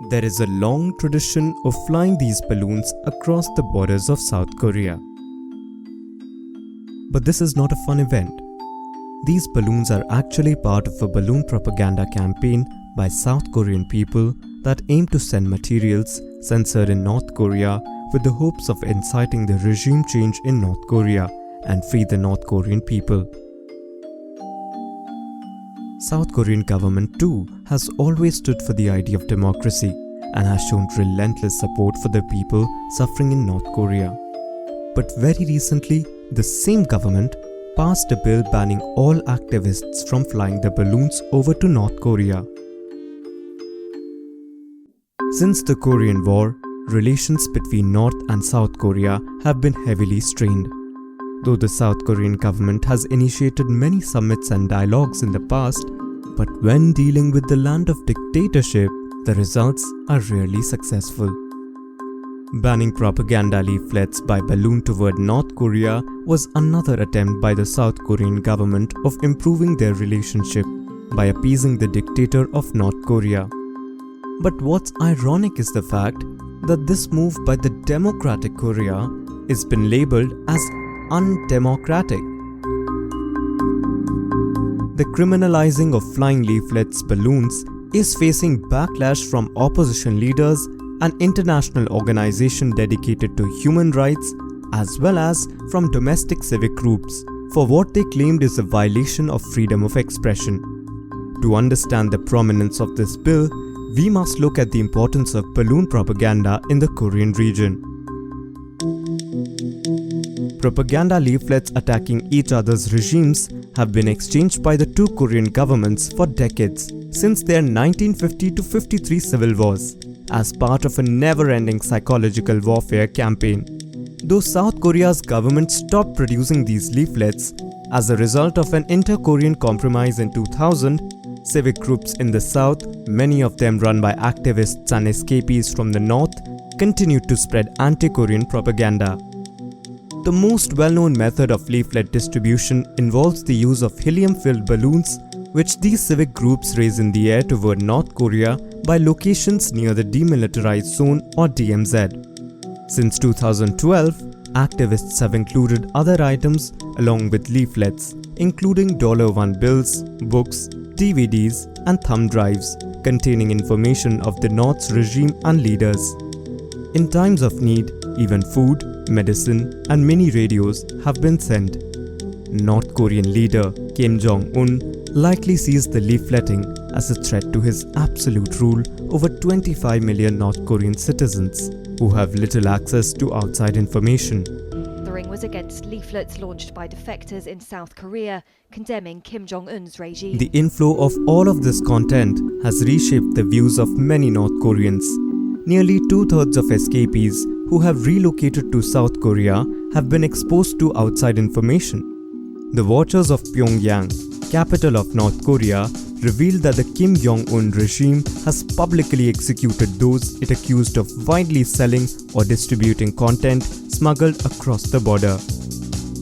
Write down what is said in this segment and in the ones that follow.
There is a long tradition of flying these balloons across the borders of South Korea. But this is not a fun event. These balloons are actually part of a balloon propaganda campaign by South Korean people that aim to send materials censored in North Korea with the hopes of inciting the regime change in North Korea and free the North Korean people. South Korean government too has always stood for the idea of democracy and has shown relentless support for the people suffering in North Korea. But very recently, the same government passed a bill banning all activists from flying the balloons over to North Korea. Since the Korean War, relations between North and South Korea have been heavily strained. Though the South Korean government has initiated many summits and dialogues in the past, but when dealing with the land of dictatorship, the results are rarely successful. Banning propaganda leaflets by balloon toward North Korea was another attempt by the South Korean government of improving their relationship by appeasing the dictator of North Korea. But what's ironic is the fact that this move by the democratic Korea has been labeled as undemocratic. The criminalizing of flying leaflets balloons is facing backlash from opposition leaders and international organizations dedicated to human rights, as well as from domestic civic groups for what they claimed is a violation of freedom of expression. To understand the prominence of this bill, we must look at the importance of balloon propaganda in the Korean region. Propaganda leaflets attacking each other's regimes have been exchanged by the two Korean governments for decades, since their 1950-53 civil wars, as part of a never-ending psychological warfare campaign. Though South Korea's government stopped producing these leaflets as a result of an inter-Korean compromise in 2000, civic groups in the South, many of them run by activists and escapees from the North, continued to spread anti-Korean propaganda. The most well-known method of leaflet distribution involves the use of helium-filled balloons, which these civic groups raise in the air toward North Korea by locations near the Demilitarized Zone or DMZ. Since 2012, activists have included other items along with leaflets, including $1 bills, books, DVDs, and thumb drives containing information of the North's regime and leaders. In times of need, even food, medicine, and mini radios have been sent. North Korean leader Kim Jong-un likely sees the leafletting as a threat to his absolute rule over 25 million North Korean citizens who have little access to outside information. The ring was against leaflets launched by defectors in South Korea, condemning Kim Jong-un's regime. The inflow of all of this content has reshaped the views of many North Koreans. Nearly two-thirds of escapees who have relocated to South Korea have been exposed to outside information. The Watchers of Pyongyang, capital of North Korea, revealed that the Kim Jong-un regime has publicly executed those it accused of widely selling or distributing content smuggled across the border.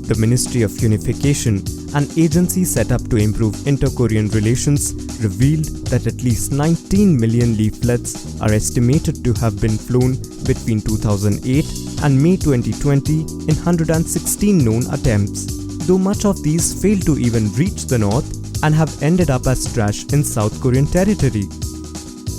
The Ministry of Unification, an agency set up to improve inter-Korean relations, revealed that at least 19 million leaflets are estimated to have been flown between 2008 and May 2020 in 116 known attempts, though much of these failed to even reach the north and have ended up as trash in South Korean territory.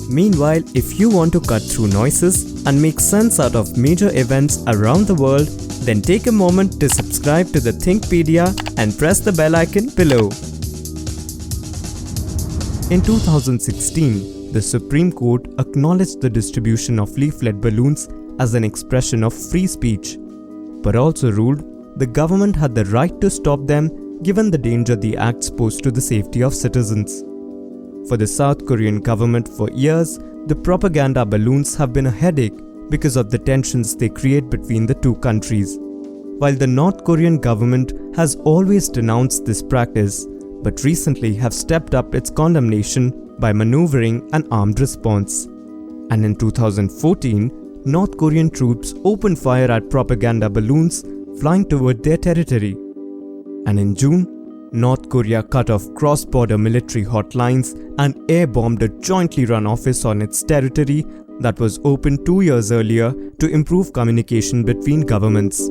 Meanwhile, if you want to cut through noises and make sense out of major events around the world, then take a moment to subscribe to the Thinkpedia and press the bell icon below. In 2016, the Supreme Court acknowledged the distribution of leaflet balloons as an expression of free speech, but also ruled the government had the right to stop them given the danger the acts posed to the safety of citizens. For the South Korean government for years, the propaganda balloons have been a headache because of the tensions they create between the two countries. While the North Korean government has always denounced this practice, but recently have stepped up its condemnation by maneuvering an armed response. And in 2014, North Korean troops opened fire at propaganda balloons flying toward their territory. And in June, North Korea cut off cross-border military hotlines and air-bombed a jointly run office on its territory that was opened 2 years earlier to improve communication between governments.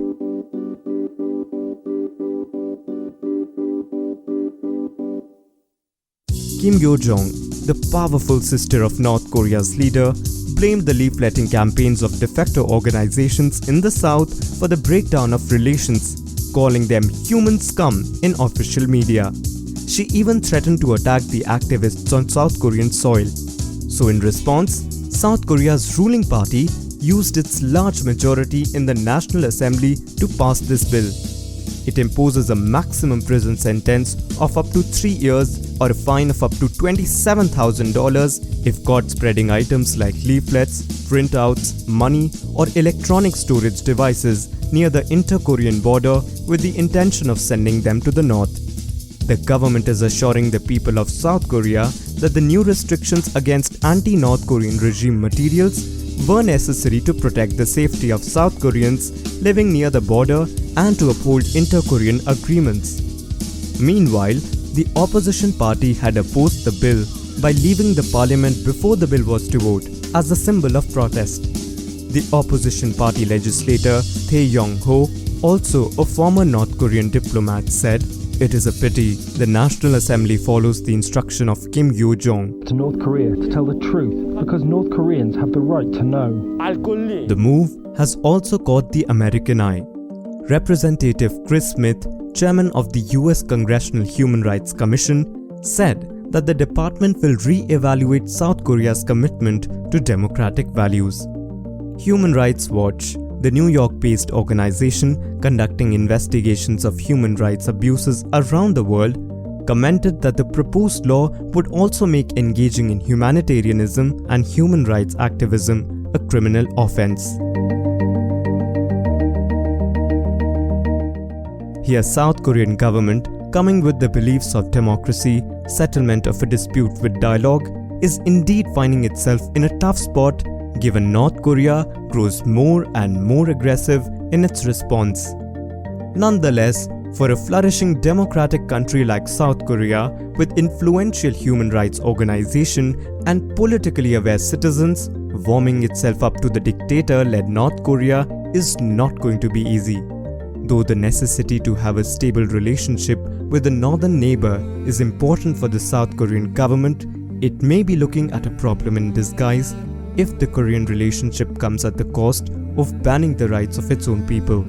Kim Yo-jong, the powerful sister of North Korea's leader, blamed the leafletting campaigns of de facto organizations in the South for the breakdown of relations, calling them human scum in official media. She even threatened to attack the activists on South Korean soil. So in response, South Korea's ruling party used its large majority in the National Assembly to pass this bill. It imposes a maximum prison sentence of up to 3 years or a fine of up to $27,000 if caught spreading items like leaflets, printouts, money, or electronic storage devices near the inter-Korean border with the intention of sending them to the north. The government is assuring the people of South Korea that the new restrictions against anti-North Korean regime materials were necessary to protect the safety of South Koreans living near the border and to uphold inter-Korean agreements. Meanwhile, the opposition party had opposed the bill by leaving the parliament before the bill was to vote as a symbol of protest. The opposition party legislator Tae Yong-ho, also a former North Korean diplomat, said, "It is a pity the National Assembly follows the instruction of Kim Yo-jong to North Korea to tell the truth because North Koreans have the right to know." The move has also caught the American eye. Representative Chris Smith, chairman of the US Congressional Human Rights Commission, said that the department will re-evaluate South Korea's commitment to democratic values. Human Rights Watch, the New York-based organization conducting investigations of human rights abuses around the world, commented that the proposed law would also make engaging in humanitarianism and human rights activism a criminal offense. Here's South Korean government coming with the beliefs of democracy, settlement of a dispute with dialogue, is indeed finding itself in a tough spot given North Korea grows more and more aggressive in its response. Nonetheless, for a flourishing democratic country like South Korea with influential human rights organization and politically aware citizens, warming itself up to the dictator-led North Korea is not going to be easy. Though the necessity to have a stable relationship with a northern neighbor is important for the South Korean government, it may be looking at a problem in disguise if the Korean relationship comes at the cost of banning the rights of its own people.